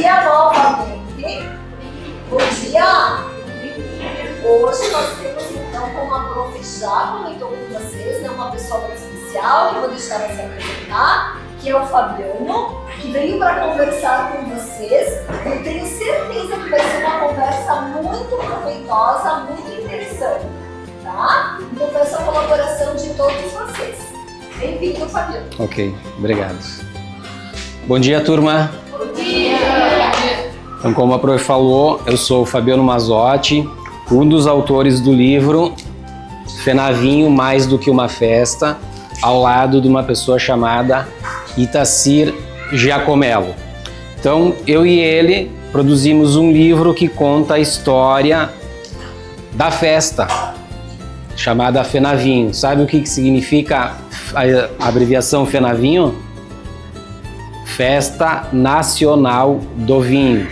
dia novamente. Bom dia. Hoje nós temos então, como a prof já comentou com vocês, né, uma pessoa muito especial que eu vou deixar ela se apresentar, que é o Fabiano, que veio para conversar com vocês. Eu tenho certeza que vai ser uma conversa muito proveitosa, muito interessante, tá? Então peço a colaboração de todos vocês. Bem-vindo, Fabiano. Ok, obrigado. Bom dia, turma. Bom dia. Então, como a prof falou, eu sou o Fabiano Mazzotti, um dos autores do livro Fenavinho Mais do que uma Festa, ao lado de uma pessoa chamada Itacir Giacomello. Então, eu e ele produzimos um livro que conta a história da festa, chamada Fenavinho. Sabe o que significa a abreviação Fenavinho? Festa Nacional do Vinho.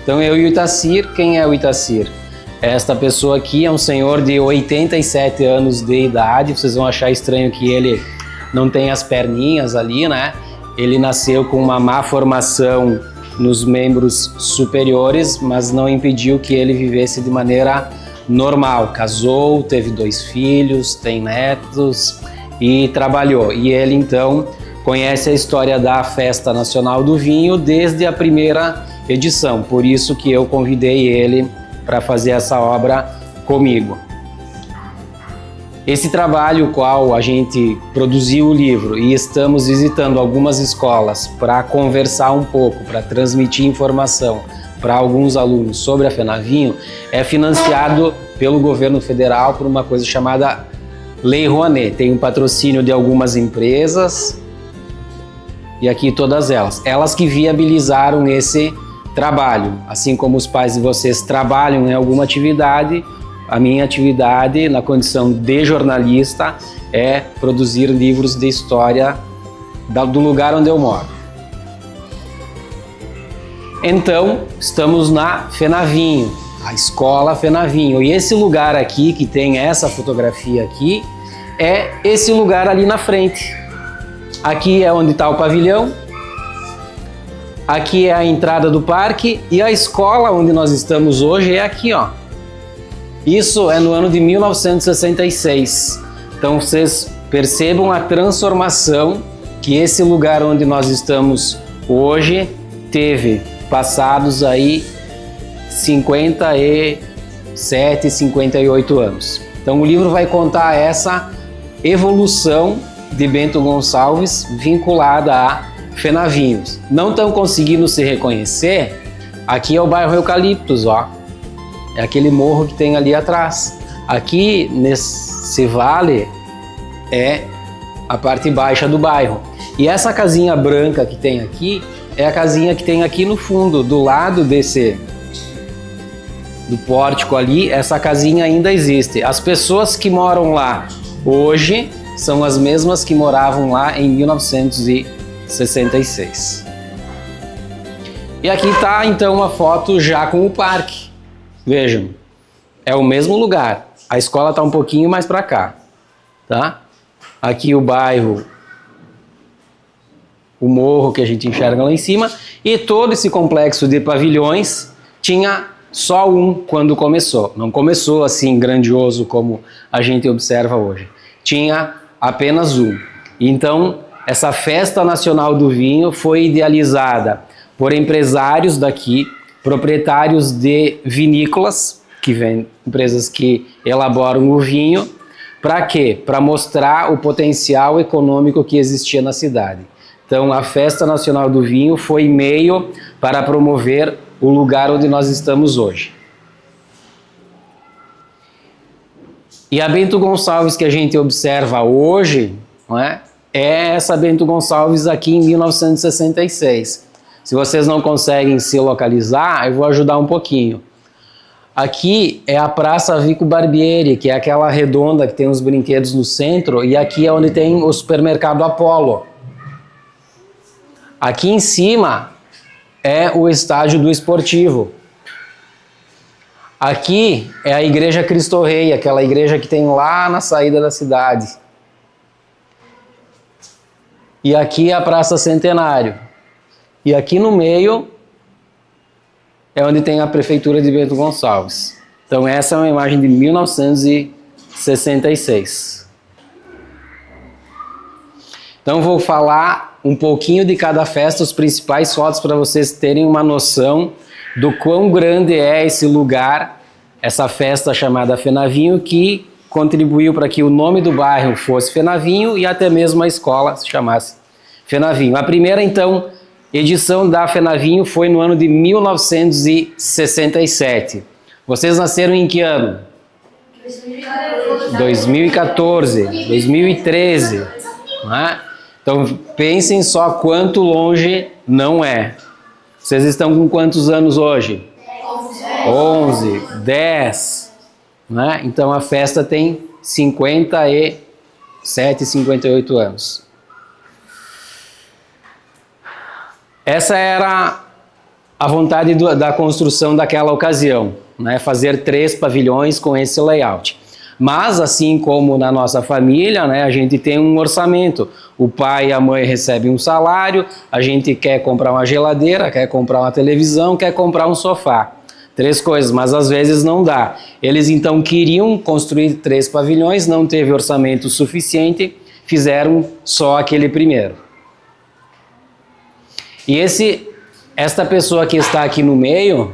Então, eu e o Itacir, quem é o Itacir? Esta pessoa aqui é um senhor de 87 anos de idade. Vocês vão achar estranho que ele não tem as perninhas ali, né? Ele nasceu com uma má formação nos membros superiores, mas não impediu que ele vivesse de maneira normal. Casou, teve 2 filhos, tem netos e trabalhou. E ele, então, conhece a história da Festa Nacional do Vinho desde a primeira edição. Por isso que eu convidei ele para fazer essa obra comigo. Esse trabalho, qual a gente produziu o livro e estamos visitando algumas escolas para conversar um pouco, para transmitir informação para alguns alunos sobre a Fenavinho, é financiado pelo governo federal por uma coisa chamada Lei Rouanet. Tem um patrocínio de algumas empresas e aqui todas elas que viabilizaram esse trabalho. Assim como os pais de vocês trabalham em alguma atividade, a minha atividade, na condição de jornalista, é produzir livros de história do lugar onde eu moro. Então, estamos na Fenavinho, a escola Fenavinho. E esse lugar aqui, que tem essa fotografia aqui, é esse lugar ali na frente. Aqui é onde está o pavilhão. Aqui é a entrada do parque e a escola onde nós estamos hoje é aqui, ó. Isso é no ano de 1966. Então vocês percebam a transformação que esse lugar onde nós estamos hoje teve, passados aí 57, 58 anos. Então o livro vai contar essa evolução de Bento Gonçalves vinculada a Fenavinhos. Não estão conseguindo se reconhecer? Aqui é o bairro Eucaliptos, ó. É aquele morro que tem ali atrás. Aqui nesse vale é a parte baixa do bairro. E essa casinha branca que tem aqui é a casinha que tem aqui no fundo, do lado do pórtico ali. Essa casinha ainda existe. As pessoas que moram lá hoje são as mesmas que moravam lá em 1966. E aqui está então uma foto já com o parque. Vejam, é o mesmo lugar. A escola está um pouquinho mais para cá, tá? Aqui o bairro, o morro que a gente enxerga lá em cima, e todo esse complexo de pavilhões tinha só um quando começou. Não começou assim grandioso como a gente observa hoje. Tinha apenas um. Então, essa Festa Nacional do Vinho foi idealizada por empresários daqui, proprietários de vinícolas, que vêm, empresas que elaboram o vinho. Para quê? Para mostrar o potencial econômico que existia na cidade. Então, a Festa Nacional do Vinho foi meio para promover o lugar onde nós estamos hoje. E a Bento Gonçalves que a gente observa hoje, não é essa Bento Gonçalves aqui em 1966. Se vocês não conseguem se localizar, eu vou ajudar um pouquinho. Aqui é a Praça Vico Barbieri, que é aquela redonda que tem os brinquedos no centro, e aqui é onde tem o supermercado Apollo. Aqui em cima é o estádio do Esportivo. Aqui é a Igreja Cristo Rei, aquela igreja que tem lá na saída da cidade. E aqui é a Praça Centenário. E aqui no meio é onde tem a prefeitura de Bento Gonçalves. Então essa é uma imagem de 1966. Então vou falar um pouquinho de cada festa, os principais fotos para vocês terem uma noção do quão grande é esse lugar, essa festa chamada Fenavinho, que contribuiu para que o nome do bairro fosse Fenavinho e até mesmo a escola se chamasse Fenavinho. A primeira, então, edição da Fenavinho foi no ano de 1967. Vocês nasceram em que ano? 2014, 2013. Né? Então pensem só quanto longe não é. Vocês estão com quantos anos hoje? 11, 10. Né? Então a festa tem 57, 58 anos. Essa era a vontade da construção daquela ocasião, né? Fazer 3 pavilhões com esse layout. Mas, assim como na nossa família, né, a gente tem um orçamento. O pai e a mãe recebem um salário, a gente quer comprar uma geladeira, quer comprar uma televisão, quer comprar um sofá. 3 coisas, mas às vezes não dá. Eles então queriam construir 3 pavilhões, não teve orçamento suficiente, fizeram só aquele primeiro. E esta pessoa que está aqui no meio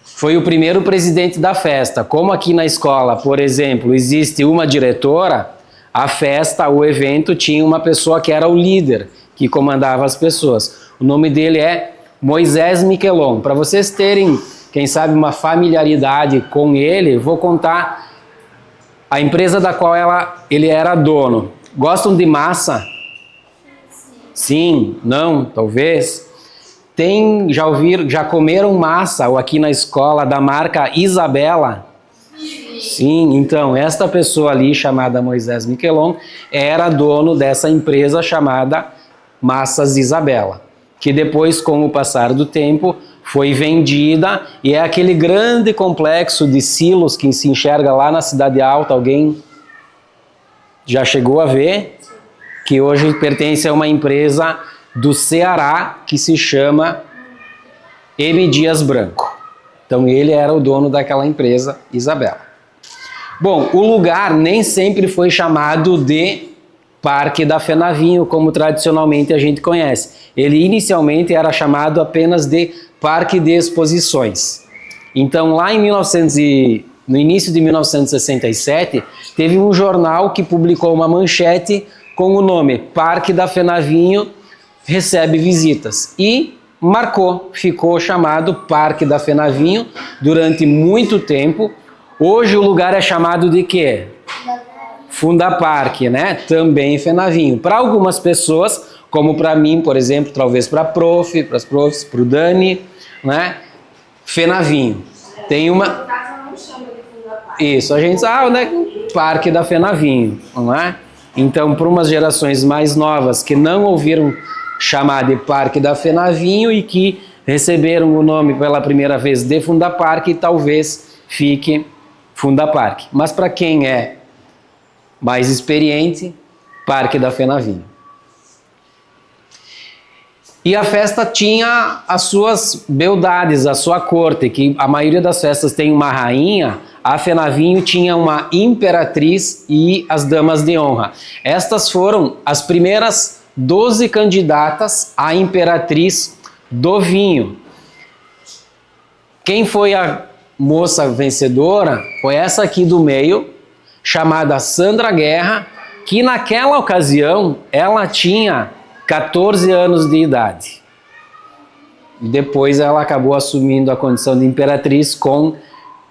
foi o primeiro presidente da festa. Como aqui na escola, por exemplo, existe uma diretora, a festa, o evento, tinha uma pessoa que era o líder, que comandava as pessoas. O nome dele é Moisés Miquelon. Para vocês terem, quem sabe, uma familiaridade com ele, vou contar a empresa da qual ele era dono. Gostam de massa? Sim, não, talvez. Já comeram massa ou aqui na escola da marca Isabela? Sim, então esta pessoa ali chamada Moisés Miquelon era dono dessa empresa chamada Massas Isabela, que depois, com o passar do tempo, foi vendida e é aquele grande complexo de silos que se enxerga lá na Cidade Alta. Alguém já chegou a ver? Que hoje pertence a uma empresa do Ceará que se chama M. Dias Branco. Então ele era o dono daquela empresa, Isabela. Bom, o lugar nem sempre foi chamado de Parque da Fenavinho, como tradicionalmente a gente conhece. Ele inicialmente era chamado apenas de Parque de Exposições. Então lá no início de 1967, teve um jornal que publicou uma manchete com o nome Parque da Fenavinho recebe visitas. E ficou chamado Parque da Fenavinho durante muito tempo. Hoje o lugar é chamado de quê? Fundaparque, né? Também Fenavinho. Para algumas pessoas, como para mim, por exemplo, talvez para para as profs, para o Dani, né? Fenavinho. Tem uma... Isso, a gente sabe, né? Parque da Fenavinho, não é? Então, para umas gerações mais novas que não ouviram chamar de Parque da Fenavinho e que receberam o nome pela primeira vez de Fundaparque, talvez fique Fundaparque. Mas para quem é mais experiente, Parque da Fenavinho. E a festa tinha as suas beldades, a sua corte, que a maioria das festas tem uma rainha. A Fenavinho tinha uma imperatriz e as damas de honra. Estas foram as primeiras 12 candidatas à imperatriz do vinho. Quem foi a moça vencedora foi essa aqui do meio, chamada Sandra Guerra, que naquela ocasião ela tinha 14 anos de idade. Depois ela acabou assumindo a condição de imperatriz com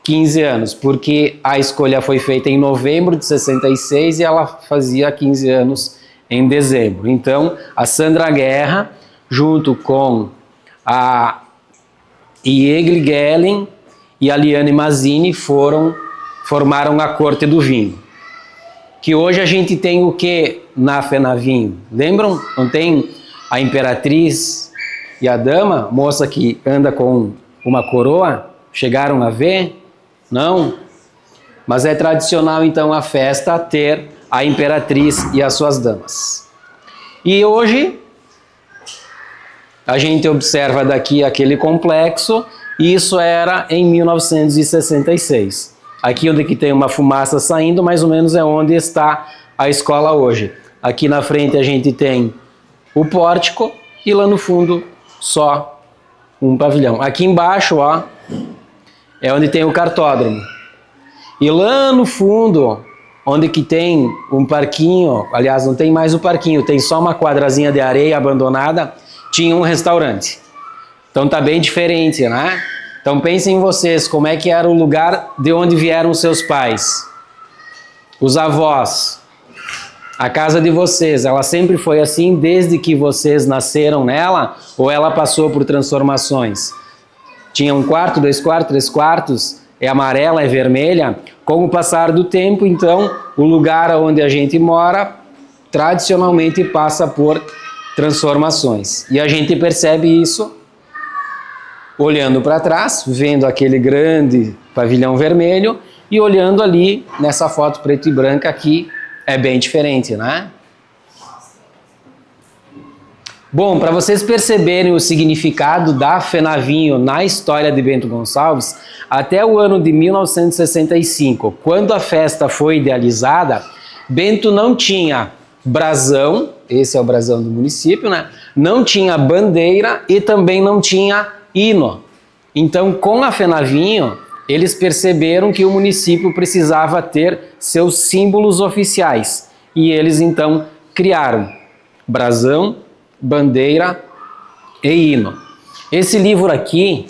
15 anos, porque a escolha foi feita em novembro de 66 e ela fazia 15 anos em dezembro. Então, a Sandra Guerra, junto com a Iegle Gellen e a Liane Mazzini, formaram a Corte do Vinho. Que hoje a gente tem o que na Fenavinho? Lembram? Não tem a imperatriz e a dama, moça que anda com uma coroa? Chegaram a ver? Não? Mas é tradicional então a festa ter a imperatriz e as suas damas. E hoje a gente observa daqui aquele complexo E isso era em 1966. Aqui onde que tem uma fumaça saindo, mais ou menos é onde está a escola hoje. Aqui na frente a gente tem o pórtico e lá no fundo só um pavilhão. Aqui embaixo, ó, é onde tem o cartódromo. E lá no fundo, onde que tem um parquinho, aliás, não tem mais o parquinho, tem só uma quadrazinha de areia abandonada, tinha um restaurante. Então tá bem diferente, né? Então pensem em vocês, como é que era o lugar de onde vieram seus pais, os avós, a casa de vocês, ela sempre foi assim desde que vocês nasceram nela ou ela passou por transformações? Tinha um quarto, 2 quartos, 3 quartos, é amarela, é vermelha. Com o passar do tempo, então, o lugar onde a gente mora tradicionalmente passa por transformações. E a gente percebe isso olhando para trás, vendo aquele grande pavilhão vermelho e olhando ali nessa foto preto e branca aqui, é bem diferente, né? Bom, para vocês perceberem o significado da Fenavinho na história de Bento Gonçalves, até o ano de 1965, quando a festa foi idealizada, Bento não tinha brasão, esse é o brasão do município, né? Não tinha bandeira e também não tinha hino. Então, com a Fenavinho, eles perceberam que o município precisava ter seus símbolos oficiais. E eles, então, criaram brasão, bandeira e hino. Esse livro aqui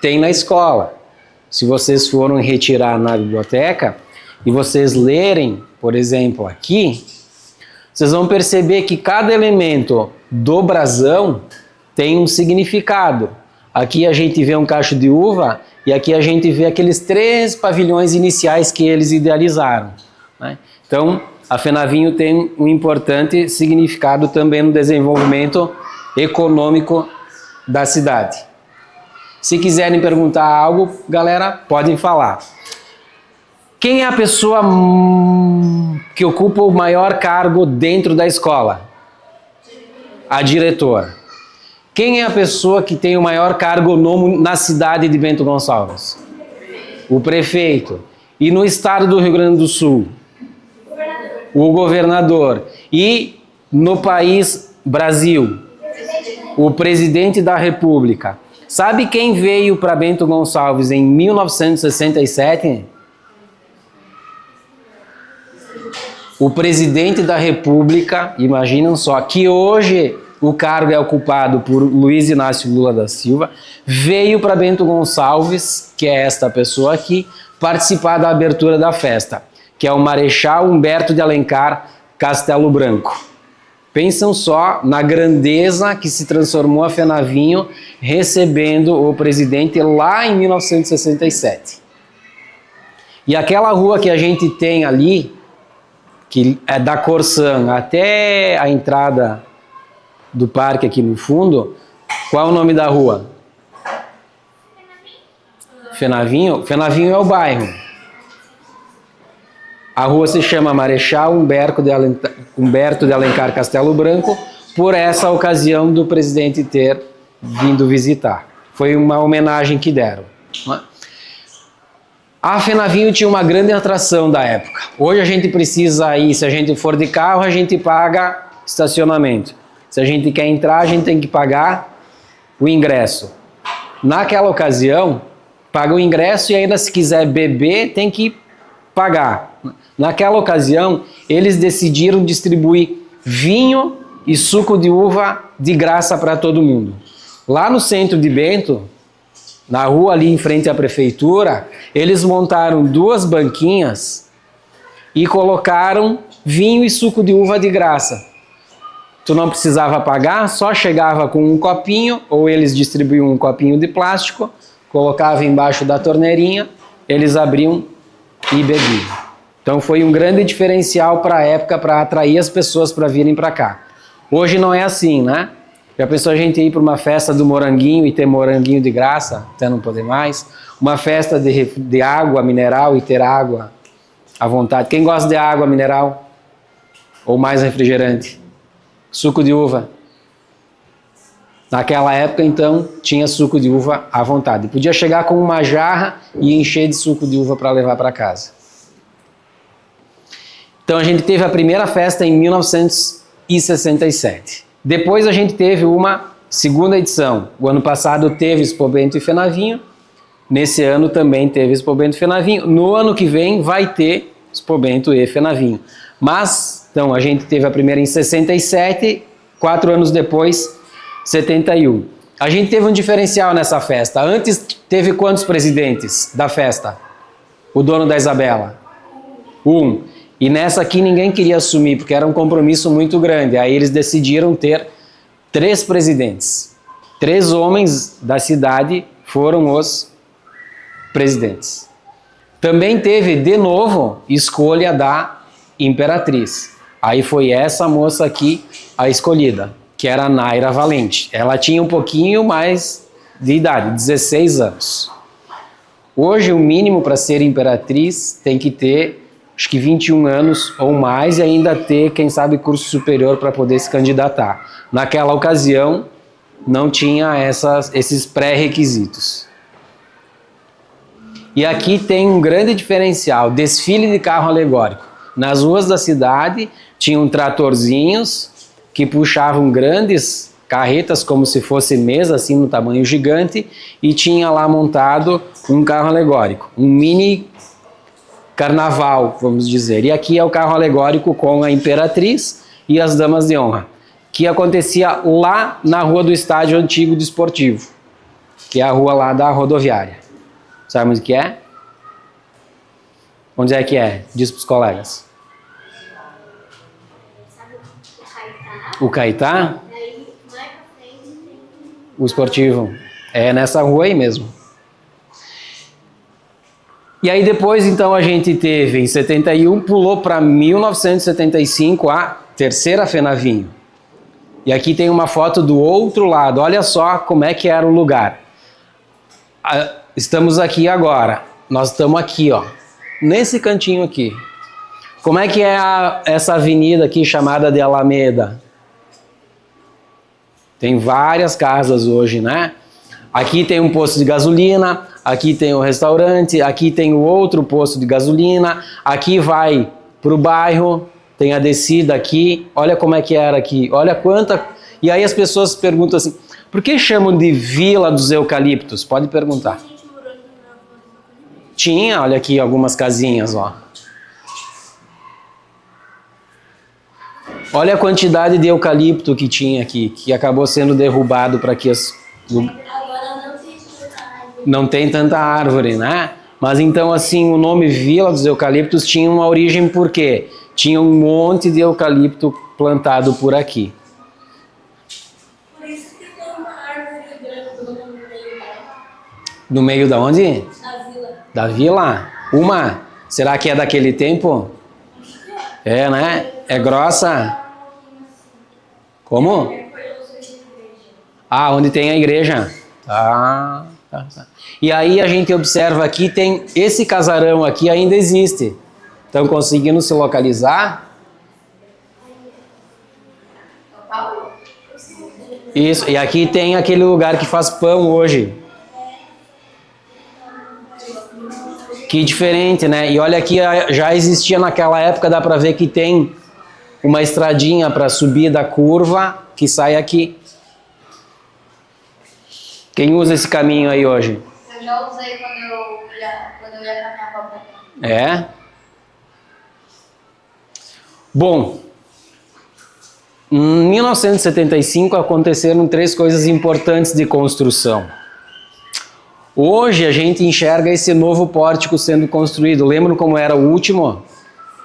tem na escola. Se vocês forem retirar na biblioteca e vocês lerem, por exemplo, aqui, vocês vão perceber que cada elemento do brasão tem um significado. Aqui a gente vê um cacho de uva e aqui a gente vê aqueles 3 pavilhões iniciais que eles idealizaram, né? Então, a Fenavinho tem um importante significado também no desenvolvimento econômico da cidade. Se quiserem perguntar algo, galera, podem falar. Quem é a pessoa que ocupa o maior cargo dentro da escola? A diretora. Quem é a pessoa que tem o maior cargo na cidade de Bento Gonçalves? O prefeito. E no estado do Rio Grande do Sul? O governador. E no país Brasil? O presidente da República. Sabe quem veio para Bento Gonçalves em 1967? O presidente da República, imaginam só, que hoje o cargo é ocupado por Luiz Inácio Lula da Silva, veio para Bento Gonçalves, que é esta pessoa aqui, participar da abertura da festa, que é o Marechal Humberto de Alencar Castelo Branco. Pensam só na grandeza que se transformou a Fenavinho recebendo o presidente lá em 1967. E aquela rua que a gente tem ali, que é da Corsã até a entrada do parque aqui no fundo, qual é o nome da rua? Fenavinho? Fenavinho é o bairro. A rua se chama Marechal Humberto de Alencar Castelo Branco, por essa ocasião do presidente ter vindo visitar. Foi uma homenagem que deram. A Fenavinho tinha uma grande atração da época. Hoje a gente precisa ir, se a gente for de carro, a gente paga estacionamento. Se a gente quer entrar, a gente tem que pagar o ingresso. Naquela ocasião, paga o ingresso e ainda se quiser beber, tem que pagar. Naquela ocasião, eles decidiram distribuir vinho e suco de uva de graça para todo mundo. Lá no centro de Bento, na rua ali em frente à prefeitura, eles montaram 2 banquinhas e colocaram vinho e suco de uva de graça. Tu não precisava pagar, só chegava com um copinho, ou eles distribuíam um copinho de plástico, colocavam embaixo da torneirinha, eles abriam e bebiam. Então foi um grande diferencial para a época, para atrair as pessoas para virem para cá. Hoje não é assim, né? Já pensou a gente ir para uma festa do moranguinho e ter moranguinho de graça, até não poder mais? Uma festa de água mineral e ter água à vontade. Quem gosta de água mineral? Ou mais refrigerante? Suco de uva? Naquela época, então, tinha suco de uva à vontade. Podia chegar com uma jarra e encher de suco de uva para levar para casa. Então, a gente teve a primeira festa em 1967. Depois, a gente teve uma segunda edição. O ano passado teve Expo Bento e Fenavinho. Nesse ano também teve Expo Bento e Fenavinho. No ano que vem vai ter Expo Bento e Fenavinho. Mas, então, a gente teve a primeira em 67, 4 anos depois, 71. A gente teve um diferencial nessa festa. Antes teve quantos presidentes da festa? O dono da Isabela? 1. E nessa aqui ninguém queria assumir, porque era um compromisso muito grande. Aí eles decidiram ter 3 presidentes. 3 homens da cidade foram os presidentes. Também teve, de novo, escolha da imperatriz. Aí foi essa moça aqui a escolhida, que era a Naira Valente. Ela tinha um pouquinho mais de idade, 16 anos. Hoje, o mínimo para ser imperatriz tem que ter, acho que 21 anos ou mais, e ainda ter, quem sabe, curso superior para poder se candidatar. Naquela ocasião, não tinha esses pré-requisitos. E aqui tem um grande diferencial, desfile de carro alegórico. Nas ruas da cidade, tinham tratorzinhos que puxavam grandes carretas, como se fosse mesa, assim, no tamanho gigante, e tinha lá montado um carro alegórico, um mini carnaval, vamos dizer. E aqui é o carro alegórico com a imperatriz e as damas de honra, que acontecia lá na rua do Estádio Antigo Desportivo, que é a rua lá da rodoviária. Sabe onde que é? Onde é que é? Diz para os colegas. O Caetá? O esportivo. É nessa rua aí mesmo. E aí depois, então, a gente teve, em 71, pulou para 1975, a terceira Fenavinho. E aqui tem uma foto do outro lado. Olha só como é que era o lugar. Estamos aqui agora. Nós estamos aqui, ó. Nesse cantinho aqui. Como é que é essa avenida aqui chamada de Alameda? Tem várias casas hoje, né? Aqui tem um posto de gasolina, aqui tem um restaurante, aqui tem o outro posto de gasolina, aqui vai para o bairro, tem a descida aqui, olha como é que era aqui, olha quanta... E aí as pessoas perguntam assim, por que chamam de Vila dos Eucaliptos? Pode perguntar. Tinha, olha aqui algumas casinhas, ó. Olha a quantidade de eucalipto que tinha aqui, que acabou sendo derrubado para que as... Não tem tanta árvore, né? Mas então, assim, o nome Vila dos Eucaliptos tinha uma origem por quê? Tinha um monte de eucalipto plantado por aqui. Por isso que tem uma árvore grande no meio No meio da onde? da vila. Da vila? Uma? Será que é daquele tempo? É, né? É grossa? Como? Ah, onde tem a igreja. Tá. E aí a gente observa aqui, tem esse casarão aqui ainda existe. Estão conseguindo se localizar? Isso, e aqui tem aquele lugar que faz pão hoje. Que diferente, né? E olha aqui, já existia naquela época, dá para ver que tem uma estradinha para subir da curva que sai aqui. Quem usa esse caminho aí hoje? Eu já usei quando eu ia caminhar pra cá. É? Bom, em 1975 aconteceram 3 coisas importantes de construção. Hoje a gente enxerga esse novo pórtico sendo construído. Lembram como era o último?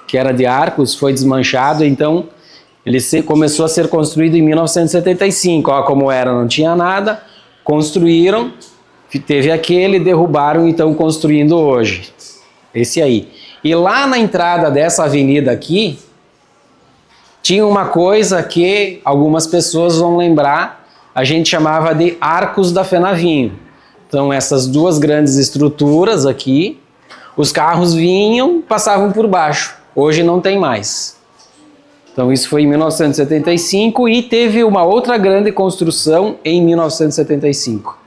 Que era de arcos, foi desmanchado, então ele começou a ser construído em 1975. Olha como era, não tinha nada, construíram, teve aquele, derrubaram e estão construindo hoje. Esse aí. E lá na entrada dessa avenida aqui, tinha uma coisa que algumas pessoas vão lembrar, a gente chamava de Arcos da Fenavinho. Então essas 2 grandes estruturas aqui, os carros vinham, passavam por baixo. Hoje não tem mais. Então isso foi em 1975 e teve uma outra grande construção em 1975.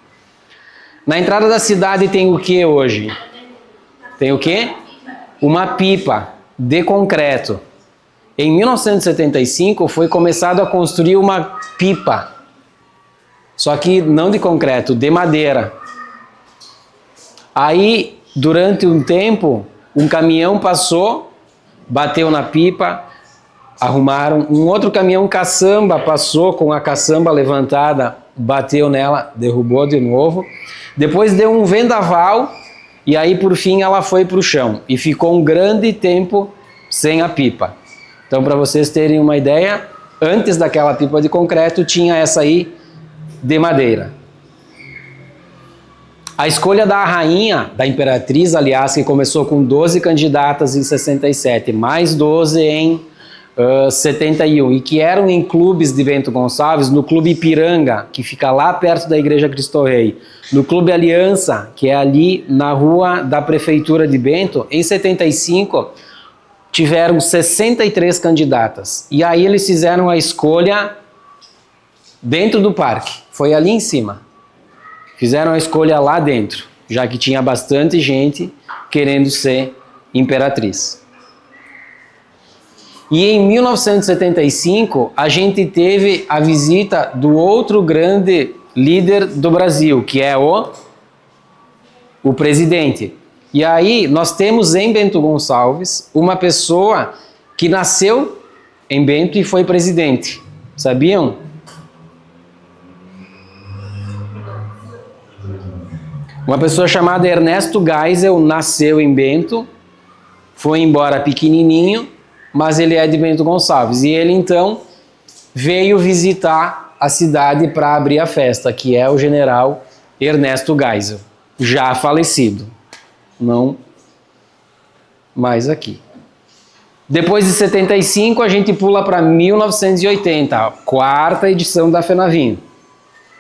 Na entrada da cidade tem o que hoje? Tem o quê? Uma pipa de concreto. Em 1975 foi começado a construir uma pipa, só que não de concreto, de madeira. Aí, durante um tempo, um caminhão passou, bateu na pipa, arrumaram. Um outro caminhão caçamba passou com a caçamba levantada, bateu nela, derrubou de novo. Depois deu um vendaval e aí, por fim, ela foi para o chão e ficou um grande tempo sem a pipa. Então, para vocês terem uma ideia, antes daquela pipa de concreto, tinha essa aí de madeira. A escolha da rainha, da imperatriz, aliás, que começou com 12 candidatas em 67, mais 12 em 71, e que eram em clubes de Bento Gonçalves, no Clube Ipiranga, que fica lá perto da Igreja Cristo Rei, no Clube Aliança, que é ali na rua da Prefeitura de Bento, em 75, tiveram 63 candidatas. E aí eles fizeram a escolha dentro do parque, foi ali em cima. Fizeram a escolha lá dentro, já que tinha bastante gente querendo ser imperatriz. E em 1975, a gente teve a visita do outro grande líder do Brasil, que é o presidente. E aí nós temos em Bento Gonçalves uma pessoa que nasceu em Bento e foi presidente. Sabiam? Uma pessoa chamada Ernesto Geisel nasceu em Bento, foi embora pequenininho, mas ele é de Bento Gonçalves. E ele então veio visitar a cidade para abrir a festa, que é o general Ernesto Geisel, já falecido. Não mais aqui. Depois de 75, a gente pula para 1980, a quarta edição da FENAVINHO.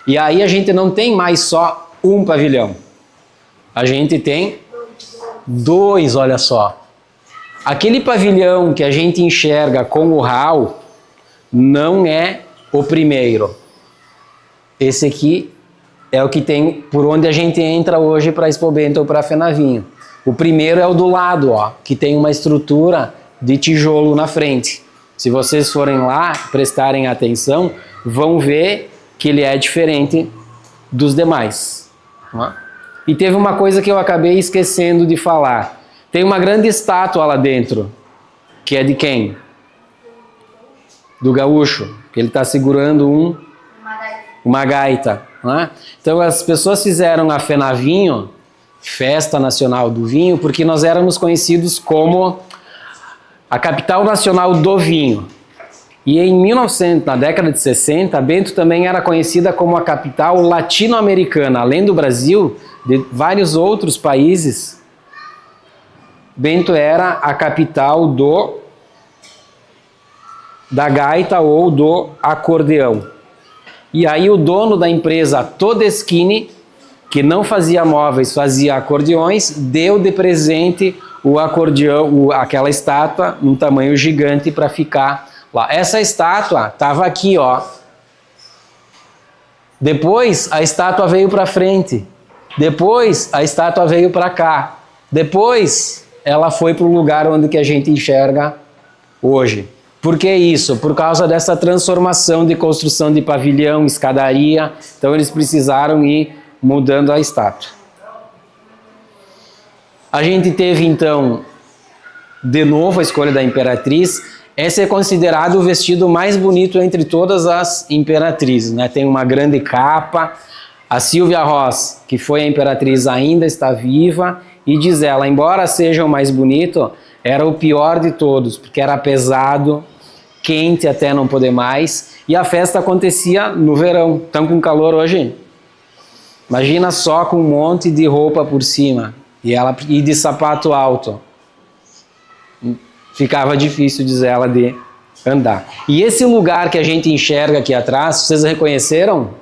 E aí a gente não tem mais só um pavilhão. A gente tem 2, olha só. Aquele pavilhão que a gente enxerga com o hall não é o primeiro. Esse aqui é o que tem por onde a gente entra hoje para Expo Bento ou para a FENAVINHO. O primeiro é o do lado, ó, que tem uma estrutura de tijolo na frente. Se vocês forem lá, prestarem atenção, vão ver que ele é diferente dos demais. Ó. E teve uma coisa que eu acabei esquecendo de falar. Tem uma grande estátua lá dentro, que é de quem? Do gaúcho, que ele está segurando uma gaita. Né? Então as pessoas fizeram a FENAVINHO, Festa Nacional do Vinho, porque nós éramos conhecidos como a capital nacional do vinho. E em 1900, na década de 60, Bento também era conhecida como a capital latino-americana, além do Brasil, de vários outros países. Bento era a capital da gaita ou do acordeão. E aí o dono da empresa Todeschini, que não fazia móveis, fazia acordeões, deu de presente o acordeão, aquela estátua, num tamanho gigante para ficar lá. Essa estátua estava aqui, ó. Depois a estátua veio para frente. Depois a estátua veio para cá. Depois ela foi para o lugar onde que a gente enxerga hoje. Por que isso? Por causa dessa transformação de construção de pavilhão, escadaria. Então eles precisaram ir mudando a estátua. A gente teve então, de novo, a escolha da imperatriz. Esse é considerado o vestido mais bonito entre todas as imperatrizes, né? Tem uma grande capa. A Silvia Ross, que foi a imperatriz, ainda está viva e diz ela, embora seja o mais bonito, era o pior de todos, porque era pesado, quente até não poder mais, e a festa acontecia no verão. Estão com calor hoje? Imagina só com um monte de roupa por cima e de sapato alto. Ficava difícil, diz ela, de andar. E esse lugar que a gente enxerga aqui atrás, vocês reconheceram?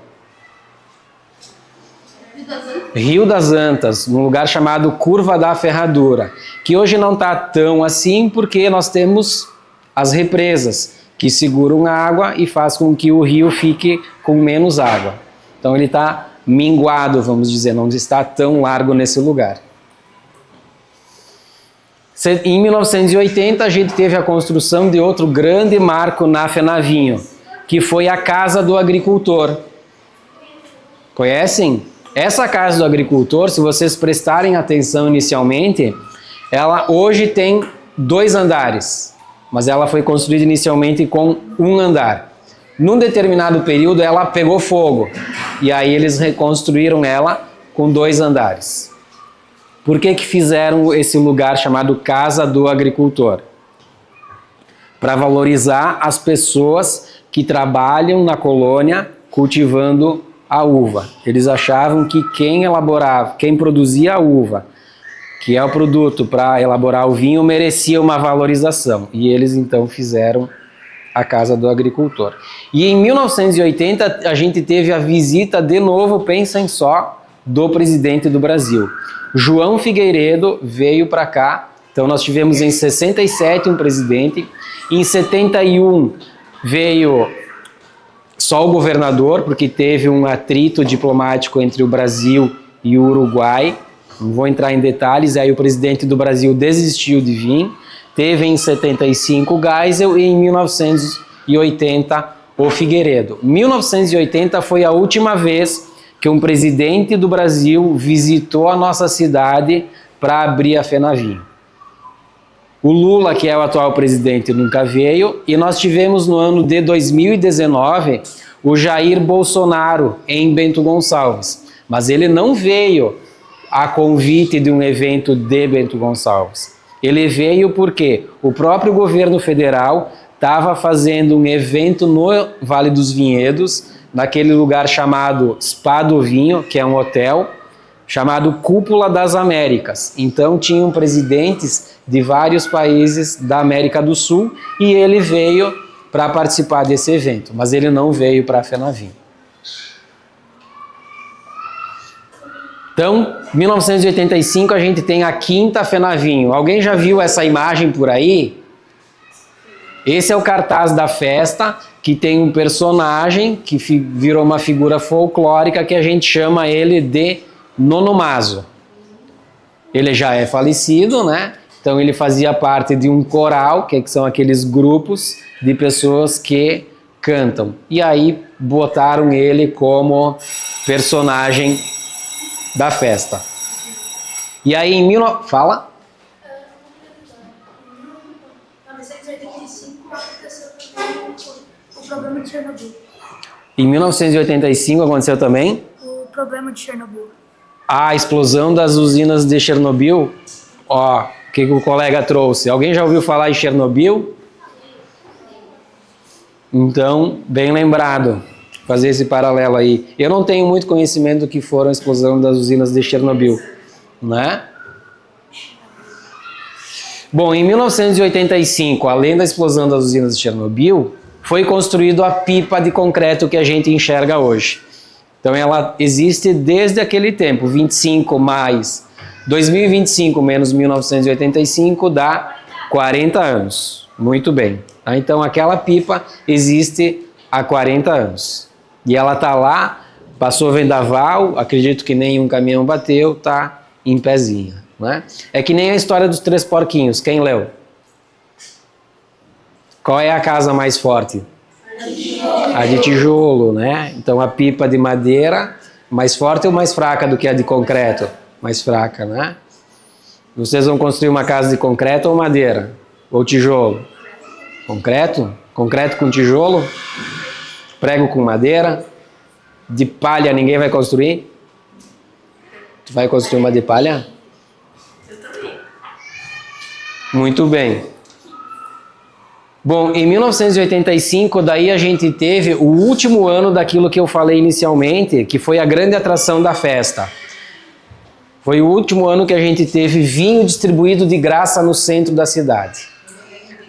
Rio das Antas, num lugar chamado Curva da Ferradura, que hoje não está tão assim porque nós temos as represas, que seguram a água e faz com que o rio fique com menos água. Então ele está minguado, vamos dizer, não está tão largo nesse lugar. Em 1980 a gente teve a construção de outro grande marco na Fenavinho, que foi a Casa do Agricultor. Conhecem? Essa Casa do Agricultor, se vocês prestarem atenção inicialmente, ela hoje tem 2 andares, mas ela foi construída inicialmente com 1 andar. Num determinado período ela pegou fogo, e aí eles reconstruíram ela com 2 andares. Por que fizeram esse lugar chamado Casa do Agricultor? Para valorizar as pessoas que trabalham na colônia cultivando a uva. Eles achavam que quem produzia a uva, que é o produto para elaborar o vinho, merecia uma valorização. E eles então fizeram a Casa do Agricultor. E em 1980 a gente teve a visita de novo, pensem só, do presidente do Brasil. João Figueiredo veio para cá. Então nós tivemos em 67 um presidente, em 71 veio só o governador, porque teve um atrito diplomático entre o Brasil e o Uruguai. Não vou entrar em detalhes, aí o presidente do Brasil desistiu de vir. Teve em 75 Geisel e em 1980 o Figueiredo. 1980 foi a última vez que um presidente do Brasil visitou a nossa cidade para abrir a Fenavinho. O Lula, que é o atual presidente, nunca veio, e nós tivemos no ano de 2019 o Jair Bolsonaro em Bento Gonçalves, mas ele não veio a convite de um evento de Bento Gonçalves. Ele veio porque o próprio governo federal estava fazendo um evento no Vale dos Vinhedos, naquele lugar chamado Spa do Vinho, que é um hotel, chamado Cúpula das Américas. Então tinham presidentes de vários países da América do Sul e ele veio para participar desse evento, mas ele não veio para a Fenavinho. Então, 1985 a gente tem a quinta Fenavinho. Alguém já viu essa imagem por aí? Esse é o cartaz da festa, que tem um personagem que virou uma figura folclórica que a gente chama ele de Nonomaso. Ele já é falecido, né? Então ele fazia parte de um coral, que são aqueles grupos de pessoas que cantam. E aí botaram ele como personagem da festa. E aí em Fala? 1985 aconteceu também o problema de Chernobyl. Em 1985 aconteceu também? O problema de Chernobyl. A explosão das usinas de Chernobyl. Ó, o que o colega trouxe? Alguém já ouviu falar em Chernobyl? Então, bem lembrado, fazer esse paralelo aí. Eu não tenho muito conhecimento do que foram a explosão das usinas de Chernobyl, né? Bom, em 1985, além da explosão das usinas de Chernobyl, foi construído a pipa de concreto que a gente enxerga hoje. Então ela existe desde aquele tempo, 2025 menos 1985 dá 40 anos. Muito bem. Então aquela pipa existe há 40 anos. E ela está lá, passou vendaval, acredito que nenhum caminhão bateu, está em pezinha. Né? É que nem a história dos 3 porquinhos. Quem leu? Qual é a casa mais forte? A de tijolo, né? Então a pipa de madeira, mais forte ou mais fraca do que a de concreto? Mais fraca, né? Vocês vão construir uma casa de concreto ou madeira? Ou tijolo? Concreto? Concreto com tijolo? Prego com madeira? De palha ninguém vai construir? Tu vai construir uma de palha? Eu também. Muito bem. Bom, em 1985, daí a gente teve o último ano daquilo que eu falei inicialmente, que foi a grande atração da festa. Foi o último ano que a gente teve vinho distribuído de graça no centro da cidade.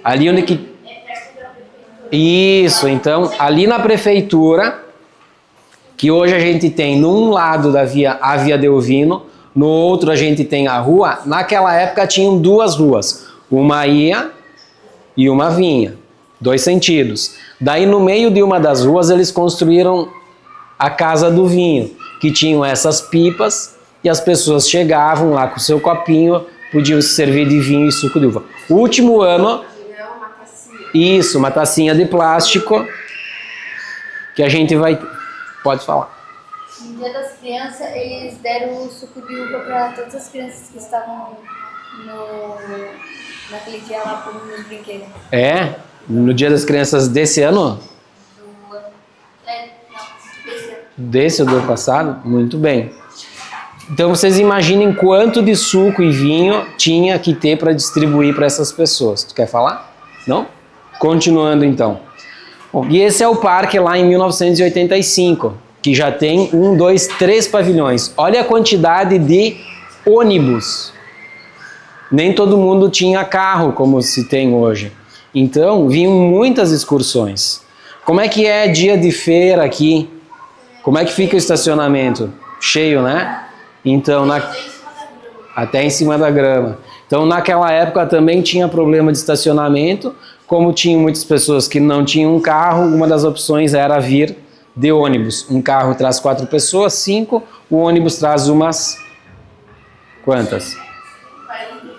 Ali onde que... Isso, então, ali na prefeitura, que hoje a gente tem num lado da via, a Via Delvino, no outro a gente tem a rua, naquela época tinham 2 ruas, uma ia e uma vinha. 2 sentidos. Daí no meio de uma das ruas eles construíram a Casa do Vinho, que tinham essas pipas e as pessoas chegavam lá com o seu copinho, podiam se servir de vinho e suco de uva. O último ano, isso, uma tacinha de plástico, que a gente vai... Pode falar. No Dia das Crianças, eles deram o suco de uva para todas as crianças que estavam naquele dia lá por nos brinquedos. É? No Dia das Crianças desse ano? Desse ou do ano passado? Muito bem. Então vocês imaginem quanto de suco e vinho tinha que ter para distribuir para essas pessoas. Tu quer falar? Não? Continuando então. Bom, e esse é o parque lá em 1985, que já tem 1, 2, 3 pavilhões. Olha a quantidade de ônibus. Nem todo mundo tinha carro como se tem hoje. Então vinham muitas excursões. Como é que é dia de feira aqui? Como é que fica o estacionamento? Cheio, né? Então, até em cima da grama. Então, naquela época também tinha problema de estacionamento. Como tinham muitas pessoas que não tinham um carro, uma das opções era vir de ônibus. Um carro traz 4 pessoas, 5. O ônibus traz umas... Quantas?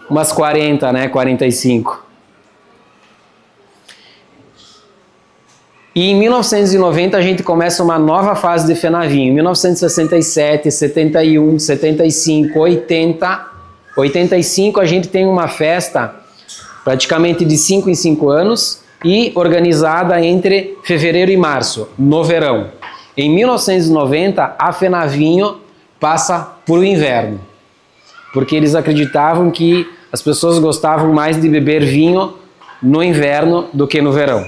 Umas 40, né? 45. E em 1990 a gente começa uma nova fase de FENAVINHO. Em 1967, 71, 75, 80, 85 a gente tem uma festa praticamente de 5 em 5 anos e organizada entre fevereiro e março, no verão. Em 1990 a FENAVINHO passa para o inverno, porque eles acreditavam que as pessoas gostavam mais de beber vinho no inverno do que no verão.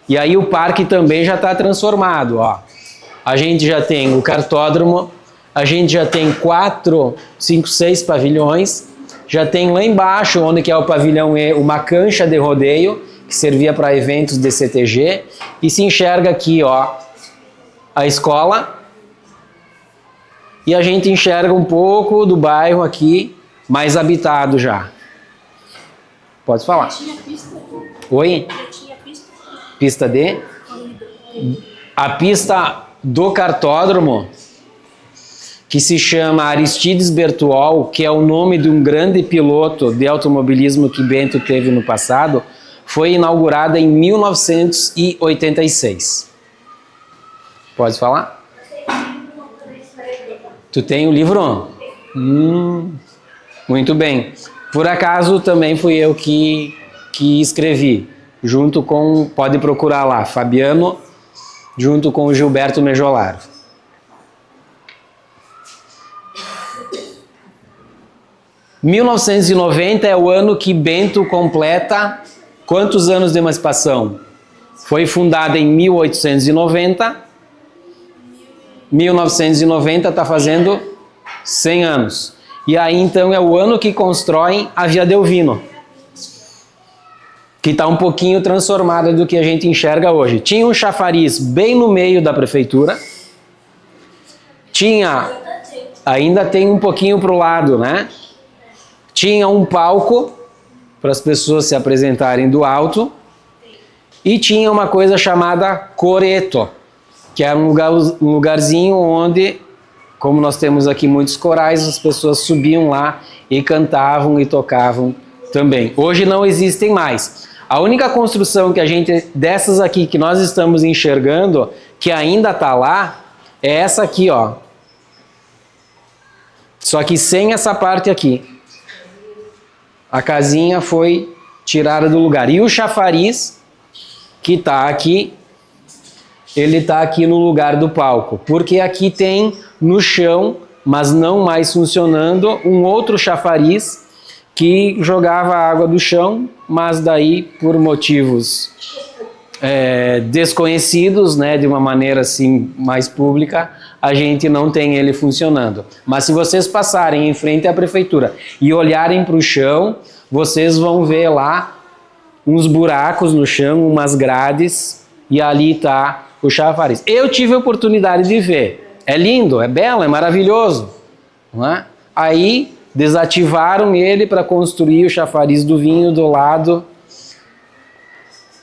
E aí o parque também já está transformado, ó. A gente já tem o cartódromo, a gente já tem 4, 5, 6 pavilhões, já tem lá embaixo, onde que é o pavilhão E, uma cancha de rodeio, que servia para eventos de CTG, e se enxerga aqui, ó, a escola, e a gente enxerga um pouco do bairro aqui, mais habitado já. Pode falar. Tinha pista. Oi? Tinha pista. Pista de? A pista do cartódromo, que se chama Aristides Bertuol, que é o nome de um grande piloto de automobilismo que Bento teve no passado, foi inaugurada em 1986. Pode falar? Tu tem o livro? Muito bem. Por acaso também fui eu que escrevi, junto com, pode procurar lá, Fabiano, junto com o Gilberto Mejolaro. Em 1990 é o ano que Bento completa quantos anos de emancipação? Foi fundada em 1890. 1990 está fazendo 100 anos. E aí então é o ano que constroem a Via Delvino, que está um pouquinho transformada do que a gente enxerga hoje. Tinha um chafariz bem no meio da prefeitura. Tinha, ainda tem um pouquinho para o lado, né? Tinha um palco para as pessoas se apresentarem do alto. E tinha uma coisa chamada coreto, que era um lugarzinho onde, como nós temos aqui muitos corais, as pessoas subiam lá e cantavam e tocavam também. Hoje não existem mais. A única construção que a gente, dessas aqui que nós estamos enxergando, que ainda está lá, é essa aqui, ó. Só que sem essa parte aqui. A casinha foi tirada do lugar. E o chafariz, que está aqui, ele está aqui no lugar do palco. Porque aqui tem no chão, mas não mais funcionando, um outro chafariz que jogava água do chão, mas daí por motivos desconhecidos, né, de uma maneira assim mais pública, a gente não tem ele funcionando. Mas se vocês passarem em frente à prefeitura e olharem para o chão, vocês vão ver lá uns buracos no chão, umas grades, e ali está o chafariz. Eu tive a oportunidade de ver. É lindo, é belo, é maravilhoso, não é? Aí desativaram ele para construir o chafariz do vinho do lado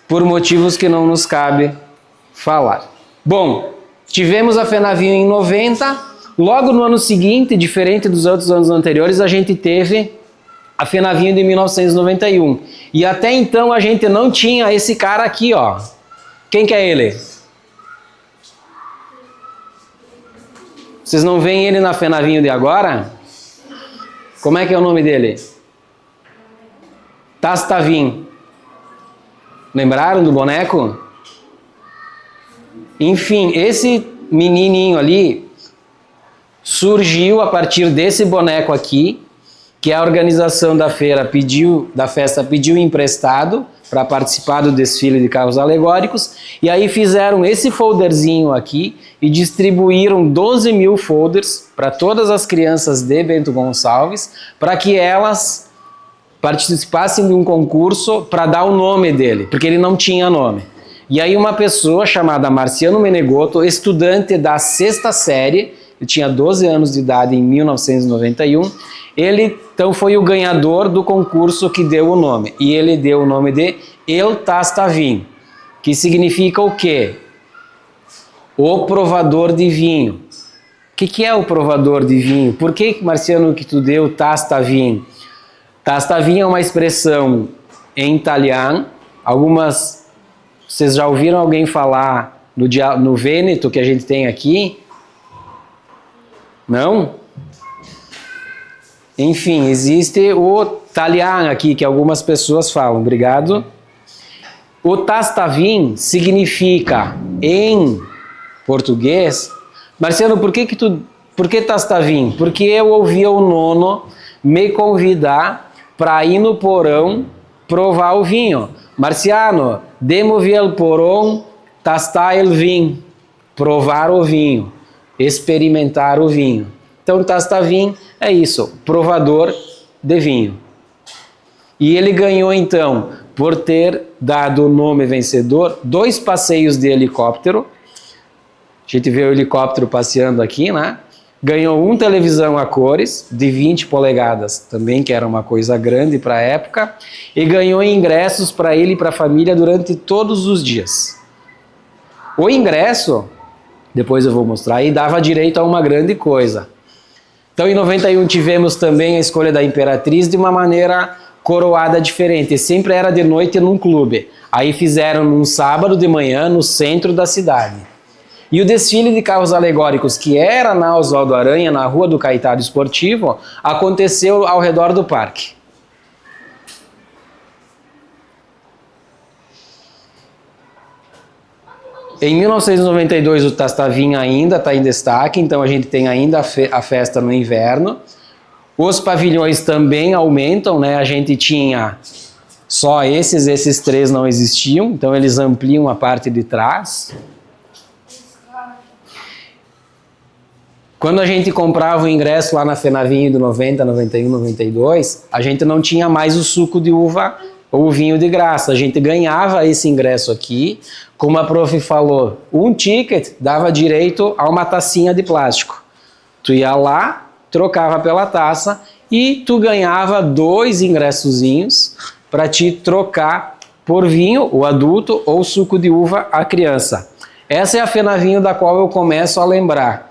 por motivos que não nos cabe falar. Bom, tivemos a Fenavinho em 90, logo no ano seguinte, diferente dos outros anos anteriores, a gente teve a Fenavinho de 1991. E até então a gente não tinha esse cara aqui, ó. Quem que é ele? Vocês não veem ele na Fenavinho de agora? Como é que é o nome dele? Tastavin. Lembraram do boneco? Enfim, esse menininho ali surgiu a partir desse boneco aqui, que a organização da festa pediu emprestado para participar do desfile de carros alegóricos, e aí fizeram esse folderzinho aqui e distribuíram 12 mil folders para todas as crianças de Bento Gonçalves, para que elas participassem de um concurso para dar o nome dele, porque ele não tinha nome. E aí uma pessoa chamada Marciano Menegotto, estudante da 6ª série, ele tinha 12 anos de idade em 1991, ele então foi o ganhador do concurso que deu o nome. E ele deu o nome de El Tastavin, que significa o quê? O provador de vinho. O que é o provador de vinho? Por que, Marciano, que tu deu Tastavin? Tastavin é uma expressão em italiano. Vocês já ouviram alguém falar no Vêneto que a gente tem aqui? Não? Enfim, existe o italiano aqui, que algumas pessoas falam. Obrigado. O Tastavin significa, em português... Marciano, por que Tastavin? Porque eu ouvia o nono me convidar para ir no porão provar o vinho. Marciano, demo-vi al porão tastar el vinho. Provar o vinho. Experimentar o vinho. Então, Tastavin é isso, provador de vinho. E ele ganhou, então, por ter dado o nome vencedor, 2 passeios de helicóptero. A gente vê o helicóptero passeando aqui, né? Ganhou um televisão a cores, de 20 polegadas, também, que era uma coisa grande para a época. E ganhou ingressos para ele e para a família durante todos os dias. O ingresso, depois eu vou mostrar aí, dava direito a uma grande coisa. Então, em 91 tivemos também a escolha da Imperatriz de uma maneira coroada diferente. Sempre era de noite num clube. Aí fizeram num sábado de manhã no centro da cidade. E o desfile de carros alegóricos, que era na Oswaldo Aranha, na Rua do Caetado Esportivo, aconteceu ao redor do parque. Em 1992 o Tastavin ainda está em destaque, então a gente tem ainda a festa no inverno. Os pavilhões também aumentam, né? A gente tinha só esses 3 não existiam, então eles ampliam a parte de trás. Quando a gente comprava o ingresso lá na Fenavinho de 90, 91, 92, a gente não tinha mais o suco de uva ou o vinho de graça. A gente ganhava esse ingresso aqui, como a prof falou, um ticket dava direito a uma tacinha de plástico. Tu ia lá, trocava pela taça e tu ganhava 2 ingressozinhos para te trocar por vinho, o adulto, ou suco de uva, a criança. Essa é a Fenavinho da qual eu começo a lembrar.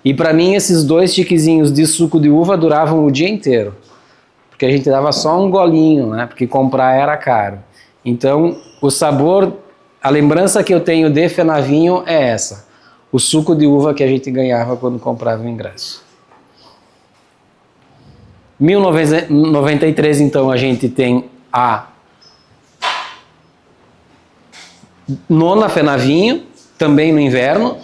E para mim esses 2 tiquezinhos de suco de uva duravam o dia inteiro. Porque a gente dava só um golinho, né? Porque comprar era caro. Então, o sabor, a lembrança que eu tenho de Fenavinho é essa. O suco de uva que a gente ganhava quando comprava o ingresso. 1993, então, a gente tem a 9ª Fenavinho, também no inverno.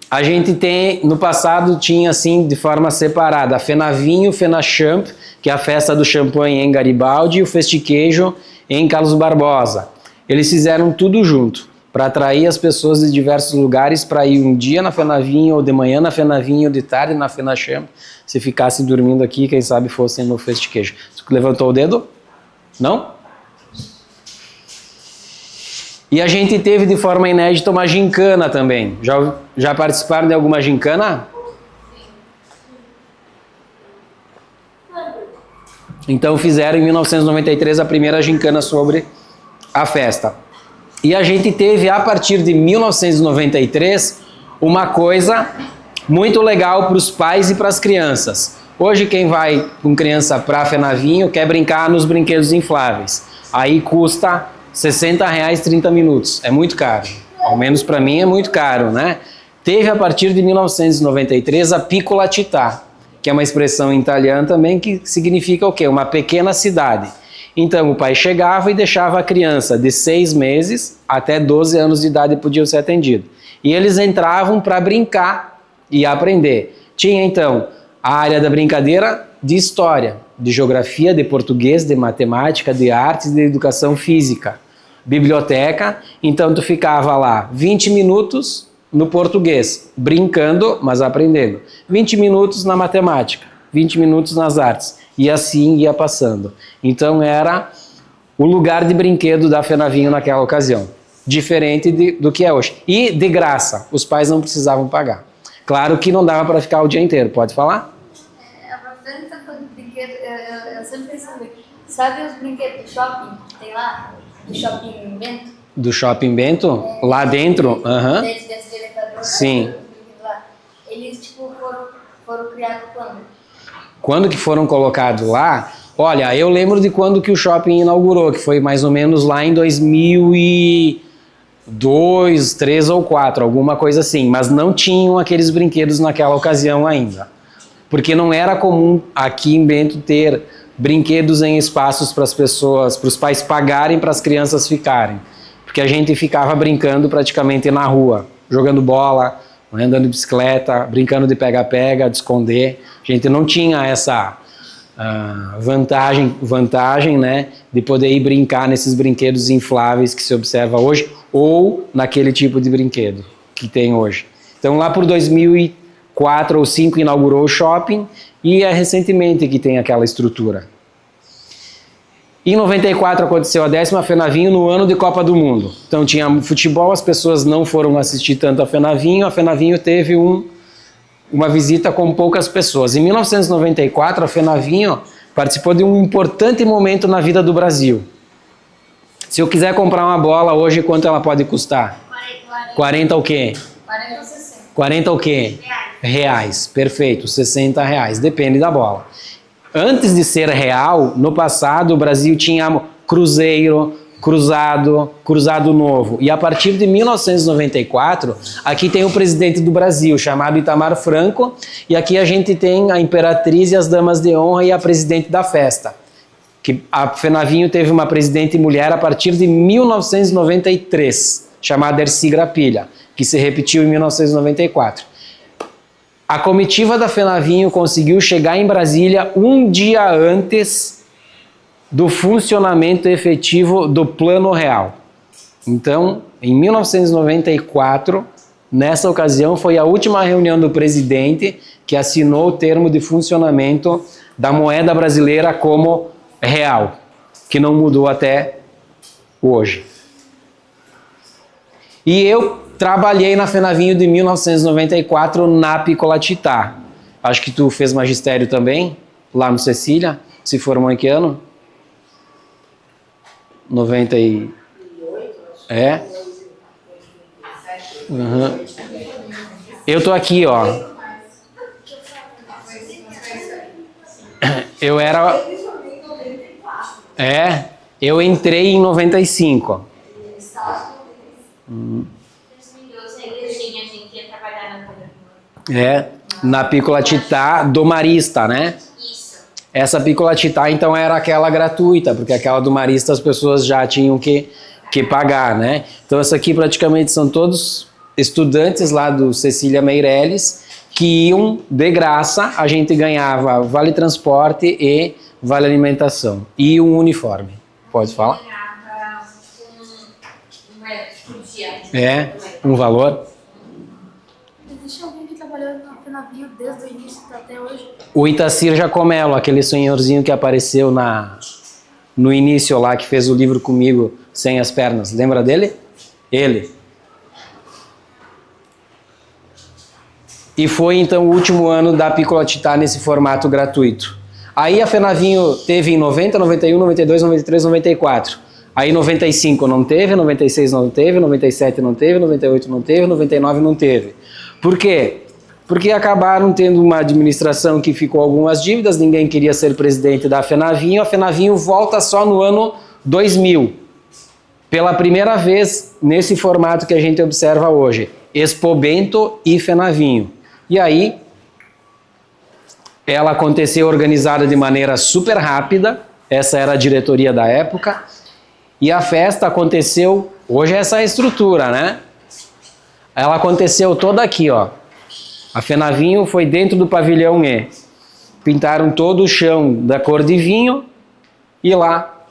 A gente tem, no passado tinha assim de forma separada, a Fenavinho, Fenachamp, que é a festa do champanhe em Garibaldi, e o Festiqueijo em Carlos Barbosa. Eles fizeram tudo junto, para atrair as pessoas de diversos lugares para ir um dia na Fenavinho, ou de manhã na Fenavinho, ou de tarde na Fenachamp, se ficassem dormindo aqui, quem sabe fossem no Festiqueijo. Você levantou o dedo? Não? E a gente teve de forma inédita uma gincana também. Já participaram de alguma gincana? Então fizeram em 1993 a primeira gincana sobre a festa. E a gente teve, a partir de 1993, uma coisa muito legal para os pais e para as crianças. Hoje quem vai com criança para Fenavinho quer brincar nos brinquedos infláveis. Aí custa R$60 30 minutos. É muito caro. Ao menos para mim é muito caro, né? Teve a partir de 1993 a Piccola Città, que é uma expressão em italiano também que significa o quê? Uma pequena cidade. Então o pai chegava e deixava a criança de 6 meses até 12 anos de idade podiam ser atendidos. E eles entravam para brincar e aprender. Tinha então a área da brincadeira de história, de geografia, de português, de matemática, de artes, de educação física. Biblioteca, então tu ficava lá 20 minutos no português, brincando, mas aprendendo. 20 minutos na matemática, 20 minutos nas artes. E assim ia passando. Então era o lugar de brinquedo da Fenavinho naquela ocasião. Diferente do que é hoje. E de graça, os pais não precisavam pagar. Claro que não dava para ficar o dia inteiro, pode falar? A professora tá falando de brinquedo, eu sempre pensei, sabe os brinquedos do shopping que tem lá? Do shopping Bento? Do shopping Bento? Lá dentro? Aham. Dentro do elevador. Sim. Lá. Eles, tipo, foram criados quando? Quando que foram colocados lá? Olha, eu lembro de quando que o shopping inaugurou, que foi mais ou menos lá em 2002, 2003 ou 2004, alguma coisa assim. Mas não tinham aqueles brinquedos naquela ocasião ainda. Porque não era comum aqui em Bento ter brinquedos em espaços para as pessoas, para os pais pagarem para as crianças ficarem. Porque a gente ficava brincando praticamente na rua, jogando bola, andando de bicicleta, brincando de pega-pega, de esconder. A gente não tinha essa vantagem, né, de poder ir brincar nesses brinquedos infláveis que se observa hoje, ou naquele tipo de brinquedo que tem hoje. Então lá por 2004 ou 2005 inaugurou o shopping e é recentemente que tem aquela estrutura. Em 94 aconteceu a 10ª Fenavinho no ano de Copa do Mundo. Então tinha futebol, as pessoas não foram assistir tanto a Fenavinho teve uma visita com poucas pessoas. Em 1994 a Fenavinho participou de um importante momento na vida do Brasil. Se eu quiser comprar uma bola hoje, quanto ela pode custar? 40 o quê? 40 ou 60. 40 o quê? Reais. Perfeito, R$60. Depende da bola. Antes de ser real, no passado o Brasil tinha cruzeiro, cruzado novo. E a partir de 1994, aqui tem o presidente do Brasil, chamado Itamar Franco, e aqui a gente tem a imperatriz e as damas de honra e a presidente da festa. Que a Fenavinho teve uma presidente mulher a partir de 1993, chamada Erci Grapilha, que se repetiu em 1994. A comitiva da Fenavinho conseguiu chegar em Brasília um dia antes do funcionamento efetivo do Plano Real. Então, em 1994, nessa ocasião, foi a última reunião do presidente que assinou o termo de funcionamento da moeda brasileira como real, que não mudou até hoje. E eu trabalhei na Fenavinho de 1994 na Piccola Città. Acho que tu fez magistério também, lá no Cecília. Se formou em que ano? 98. É? Uhum. Eu tô aqui, ó. Eu era... eu entrei em 95. Na Piccola Città do Marista, né? Isso. Essa Piccola Città, então, era aquela gratuita, porque aquela do Marista as pessoas já tinham que pagar, né? Então, essa aqui praticamente são todos estudantes lá do Cecília Meirelles que iam de graça, a gente ganhava vale transporte e vale alimentação e um uniforme. Pode falar? Um valor. Existe alguém que trabalhou na Fenavinho desde o início até hoje? O Itacir Jacomelo, aquele senhorzinho que apareceu no início lá, que fez o livro comigo, Sem as Pernas. Lembra dele? Ele. E foi então o último ano da Piccola Città nesse formato gratuito. Aí a Fenavinho teve em 90, 91, 92, 93, 94 Aí 95 não teve, 96 não teve, 97 não teve, 98 não teve, 99 não teve. Por quê? Porque acabaram tendo uma administração que ficou algumas dívidas, ninguém queria ser presidente da FENAVINHO, a FENAVINHO volta só no ano 2000. Pela primeira vez nesse formato que a gente observa hoje, Expobento e FENAVINHO. E aí, ela aconteceu organizada de maneira super rápida, essa era a diretoria da época, e a festa aconteceu, hoje é essa estrutura, né? Ela aconteceu toda aqui, ó. A FENAVINHO foi dentro do pavilhão E. Pintaram todo o chão da cor de vinho e lá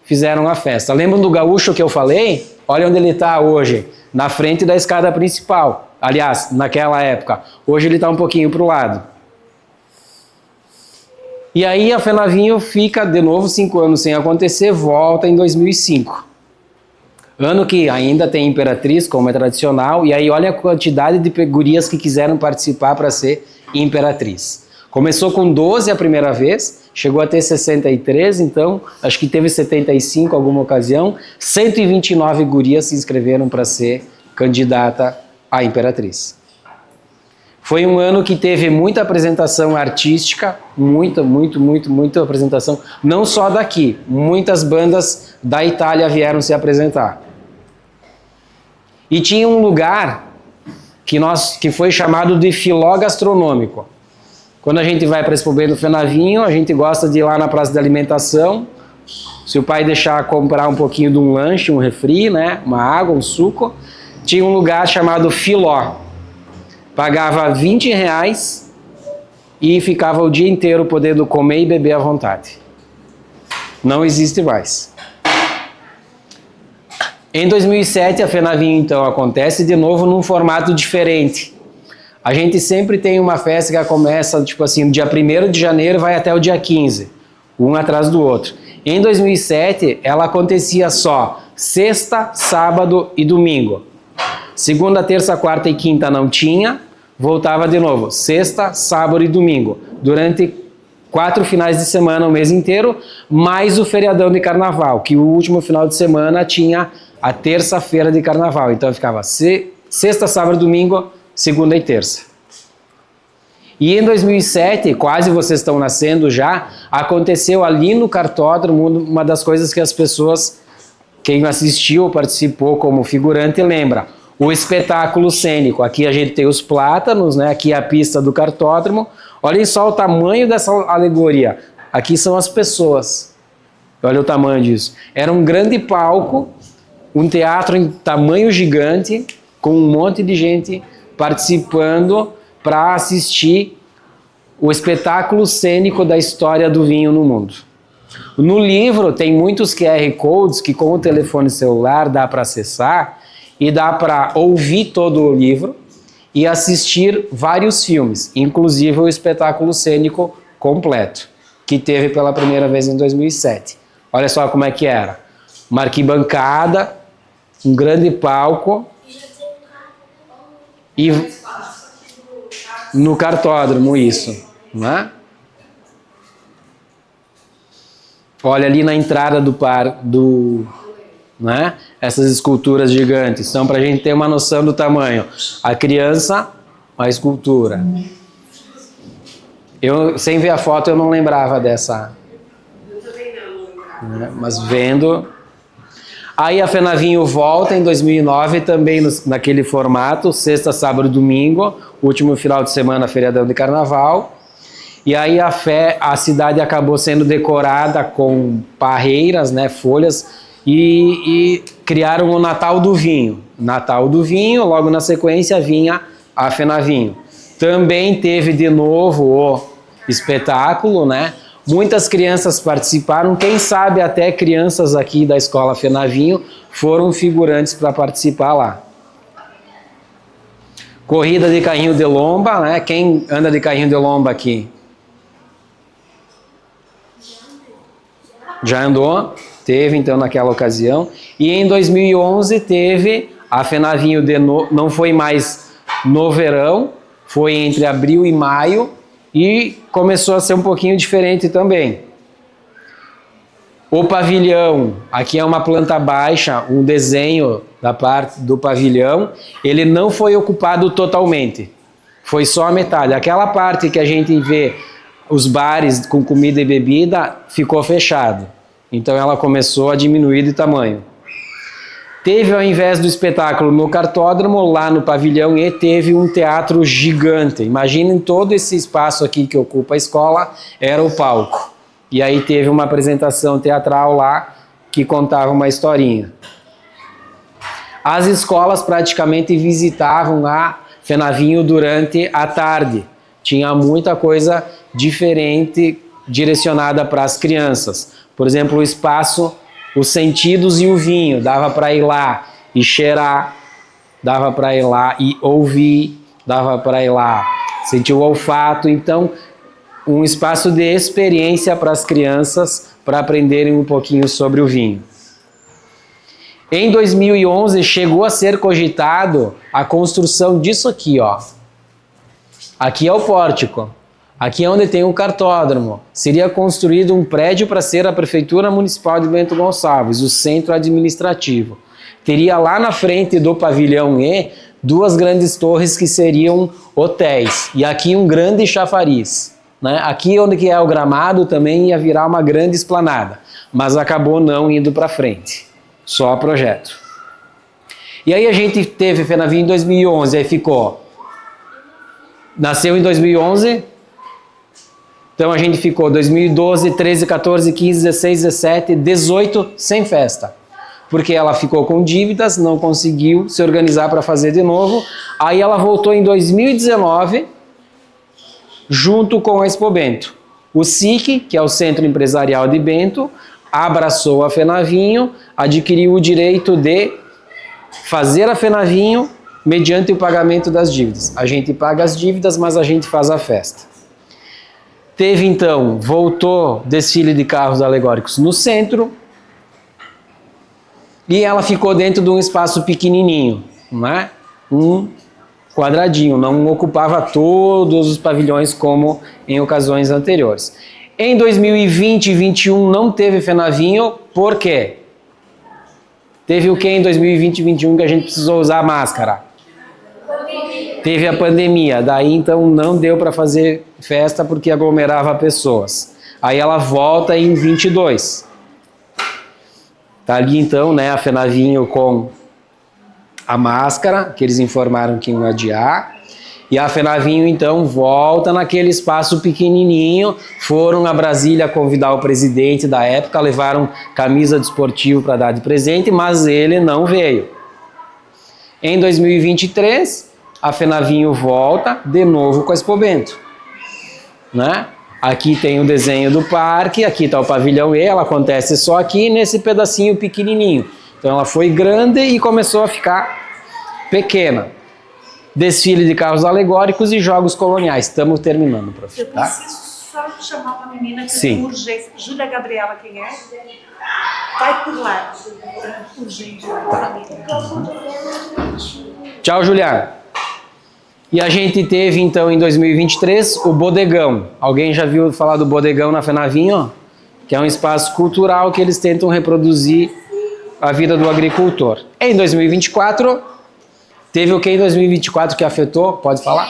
fizeram a festa. Lembram do gaúcho que eu falei? Olha onde ele está hoje, na frente da escada principal. Aliás, naquela época. Hoje ele está um pouquinho para o lado. E aí a FENAVINHO fica de novo 5 anos sem acontecer, volta em 2005. Ano que ainda tem Imperatriz, como é tradicional, e aí olha a quantidade de gurias que quiseram participar para ser Imperatriz. Começou com 12 a primeira vez, chegou a ter 63, então acho que teve 75 alguma ocasião, 129 gurias se inscreveram para ser candidata à Imperatriz. Foi um ano que teve muita apresentação artística, muita apresentação, não só daqui, muitas bandas da Itália vieram se apresentar. E tinha um lugar que foi chamado de filó gastronômico. Quando a gente vai para Expobento FENAVINHO, a gente gosta de ir lá na praça de alimentação, se o pai deixar comprar um pouquinho de um lanche, um refri, né, uma água, um suco, tinha um lugar chamado filó. Pagava R$20 e ficava o dia inteiro podendo comer e beber à vontade. Não existe mais. Em 2007, a FENAVINHO, então, acontece de novo num formato diferente. A gente sempre tem uma festa que começa, tipo assim, no dia 1º de janeiro vai até o dia 15, um atrás do outro. Em 2007, ela acontecia só sexta, sábado e domingo. Segunda, terça, quarta e quinta não tinha, voltava de novo, sexta, sábado e domingo, durante 4 finais de semana o mês inteiro, mais o feriadão de carnaval, que o último final de semana tinha a terça-feira de carnaval, então ficava sexta, sábado, domingo, segunda e terça. E em 2007, quase vocês estão nascendo já, aconteceu ali no Cartódromo uma das coisas que as pessoas, quem assistiu ou participou como figurante, lembra. O espetáculo cênico. Aqui a gente tem os plátanos, né? Aqui é a pista do Cartódromo. Olhem só o tamanho dessa alegoria. Aqui são as pessoas. Olha o tamanho disso. Era um grande palco, um teatro em tamanho gigante, com um monte de gente participando para assistir o espetáculo cênico da história do vinho no mundo. No livro tem muitos QR Codes que com o telefone celular dá para acessar e dá para ouvir todo o livro e assistir vários filmes, inclusive o espetáculo cênico completo, que teve pela primeira vez em 2007. Olha só como é que era. Uma arquibancada, um grande palco e no Cartódromo isso, não é? Olha ali na entrada né? Essas esculturas gigantes são para a gente ter uma noção do tamanho. A criança, a escultura. Eu, sem ver a foto, eu não lembrava dessa. Eu também não lembrava. Mas vendo. Aí a FENAVINHO volta em 2009 também naquele formato, sexta, sábado e domingo, último final de semana, feriadão de carnaval. E aí a cidade acabou sendo decorada com parreiras, né, folhas, e criaram o Natal do Vinho. Natal do Vinho, logo na sequência vinha a FENAVINHO. Também teve de novo o espetáculo, né? Muitas crianças participaram, quem sabe até crianças aqui da escola FENAVINHO foram figurantes para participar lá. Corrida de carrinho de lomba, né? Quem anda de carrinho de lomba aqui? Já andou? Teve então naquela ocasião. E em 2011 teve a FENAVINHO não foi mais no verão, foi entre abril e maio e começou a ser um pouquinho diferente também. O pavilhão, aqui é uma planta baixa, um desenho da parte do pavilhão, ele não foi ocupado totalmente, foi só a metade. Aquela parte que a gente vê os bares com comida e bebida ficou fechado, então ela começou a diminuir de tamanho. Teve, ao invés do espetáculo no cartódromo, lá no pavilhão E, teve um teatro gigante. Imaginem todo esse espaço aqui que ocupa a escola, era o palco. E aí teve uma apresentação teatral lá que contava uma historinha. As escolas praticamente visitavam a Fenavinho durante a tarde. Tinha muita coisa diferente direcionada para as crianças. Por exemplo, o espaço, os sentidos e o vinho. Dava para ir lá e cheirar, dava para ir lá e ouvir, dava para ir lá sentir o olfato. Então, um espaço de experiência para as crianças, para aprenderem um pouquinho sobre o vinho. Em 2011, chegou a ser cogitado a construção disso aqui, ó. Aqui é o pórtico. Aqui é onde tem o cartódromo. Seria construído um prédio para ser a Prefeitura Municipal de Bento Gonçalves, o centro administrativo. Teria lá na frente do pavilhão E, 2 grandes torres que seriam hotéis. E aqui um grande chafariz. Né? Aqui onde que é o gramado também ia virar uma grande esplanada, mas acabou não indo para frente, só projeto. E aí a gente teve Fenavinho em 2011, aí nasceu em 2011, então a gente ficou 2012, 13, 14, 15, 16, 17, 18 sem festa, porque ela ficou com dívidas, não conseguiu se organizar para fazer de novo, aí ela voltou em 2019, junto com a Expo Bento. O SIC, que é o Centro Empresarial de Bento, abraçou a Fenavinho, adquiriu o direito de fazer a Fenavinho mediante o pagamento das dívidas. A gente paga as dívidas, mas a gente faz a festa. Teve então, voltou desfile de carros alegóricos no centro e ela ficou dentro de um espaço pequenininho, né? Um quadradinho, não ocupava todos os pavilhões como em ocasiões anteriores. Em 2020 e 2021 não teve Fenavinho, por quê? Teve o que em 2020 e 2021 que a gente precisou usar máscara? Teve a pandemia, daí então não deu para fazer festa porque aglomerava pessoas. Aí ela volta em 22. Tá ali então, né, a Fenavinho com a máscara, que eles informaram que iam adiar, e a Fenavinho então volta naquele espaço pequenininho, foram a Brasília convidar o presidente da época, levaram camisa de esportivo para dar de presente, mas ele não veio. Em 2023, a Fenavinho volta de novo com a Expo Bento, né? Aqui tem o desenho do parque, aqui está o pavilhão E, ela acontece só aqui nesse pedacinho pequenininho. Então ela foi grande e começou a ficar pequena. Desfile de carros alegóricos e jogos coloniais. Estamos terminando, prof. Eu preciso só chamar uma menina que Sim. tem urgência. Júlia Gabriela, quem é? Vai por lá. Urgente. Tchau, Juliana. E a gente teve então em 2023 o Bodegão. Alguém já viu falar do Bodegão na Fenavinho? Que é um espaço cultural que eles tentam reproduzir a vida do agricultor. Em 2024, teve o que em 2024 que afetou? Pode falar?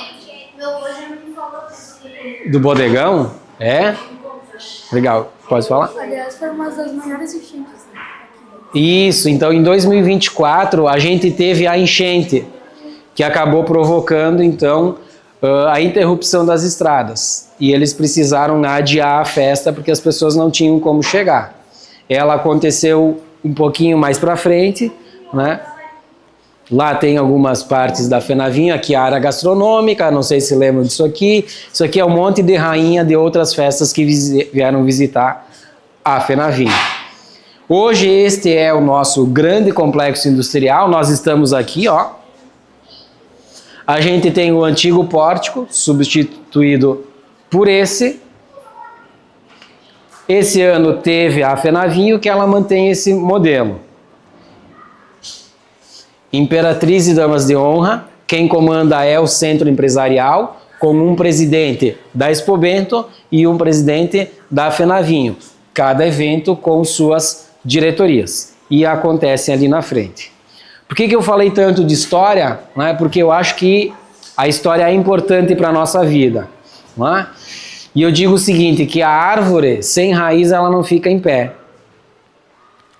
Meu avô já me falou Do Bodegão? É? Legal. Pode falar? Aliás, foi uma das maiores enchentes. Isso. Então, em 2024, a gente teve a enchente, que acabou provocando, então, a interrupção das estradas. E eles precisaram adiar a festa porque as pessoas não tinham como chegar. Ela aconteceu um pouquinho mais para frente, né? Lá tem algumas partes da Fenavinho, aqui a área gastronômica, não sei se lembram disso aqui. Isso aqui é um monte de rainha de outras festas que vieram visitar a Fenavinho. Hoje este é o nosso grande complexo industrial, nós estamos aqui, ó. A gente tem o antigo pórtico, substituído por esse. Esse ano teve a Fenavinho, que ela mantém esse modelo. Imperatriz e Damas de Honra, quem comanda é o Centro Empresarial, com um presidente da Expo Bento e um presidente da Fenavinho. cada evento com suas diretorias e acontecem ali na frente. Por que eu falei tanto de história? Não é? Porque eu acho que a história é importante para a nossa vida. Não é? E eu digo o seguinte, que a árvore sem raiz ela não fica em pé.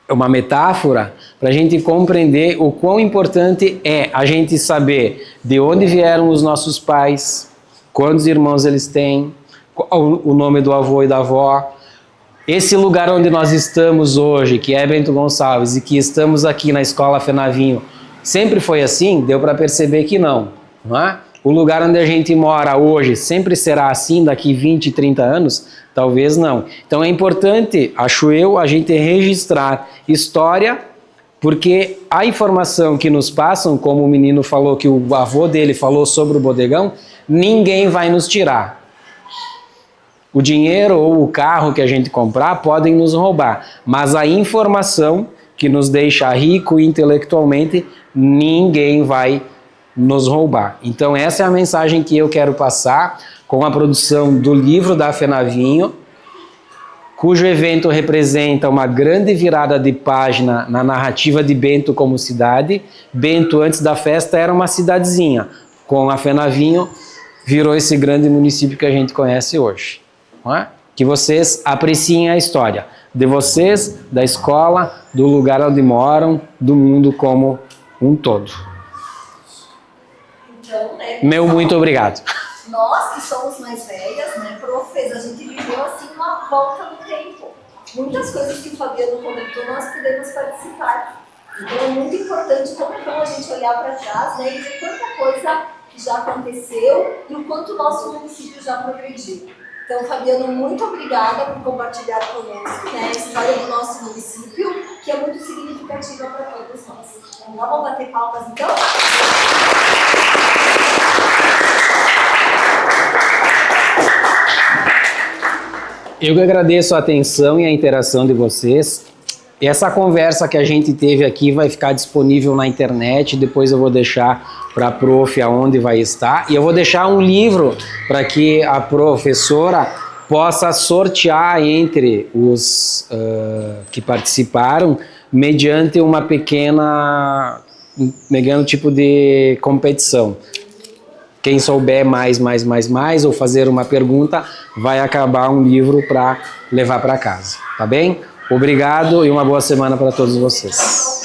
É uma metáfora para a gente compreender o quão importante é a gente saber de onde vieram os nossos pais, quantos irmãos eles têm, qual o nome do avô e da avó. Esse lugar onde nós estamos hoje, que é Bento Gonçalves, e que estamos aqui na Escola Fenavinho, sempre foi assim? Deu para perceber que não é? O lugar onde a gente mora hoje sempre será assim daqui 20, 30 anos? Talvez não. Então é importante, acho eu, a gente registrar história, porque a informação que nos passam, como o menino falou, que o avô dele falou sobre o bodegão, ninguém vai nos tirar. O dinheiro ou o carro que a gente comprar podem nos roubar, mas a informação que nos deixa rico intelectualmente, ninguém vai nos roubar. Então essa é a mensagem que eu quero passar com a produção do livro da Fenavinho, cujo evento representa uma grande virada de página na narrativa de Bento como cidade. Bento, antes da festa, era uma cidadezinha. Com a Fenavinho, virou esse grande município que a gente conhece hoje. Não é? Que vocês apreciem a história de vocês, da escola, do lugar onde moram, do mundo como um todo. Então, né, Meu muito obrigado. Nós que somos mais velhas, né, profs, a gente viveu assim uma volta no tempo. Muitas coisas que o Fabiano comentou, nós podemos participar. Então é muito importante como é bom a gente olhar para trás, né, e ver quanta coisa já aconteceu e o quanto o nosso município já progrediu. Então, Fabiano, muito obrigada por compartilhar conosco, né, a história do nosso município, que é muito significativa para todos nós. Então, vamos bater palmas, então? Eu que agradeço a atenção e a interação de vocês. Essa conversa que a gente teve aqui vai ficar disponível na internet, depois eu vou deixar para a prof aonde vai estar, e eu vou deixar um livro para que a professora possa sortear entre os que participaram, mediante uma pequeno tipo de competição. Quem souber mais, ou fazer uma pergunta, vai acabar um livro para levar para casa, tá bem? Obrigado e uma boa semana para todos vocês.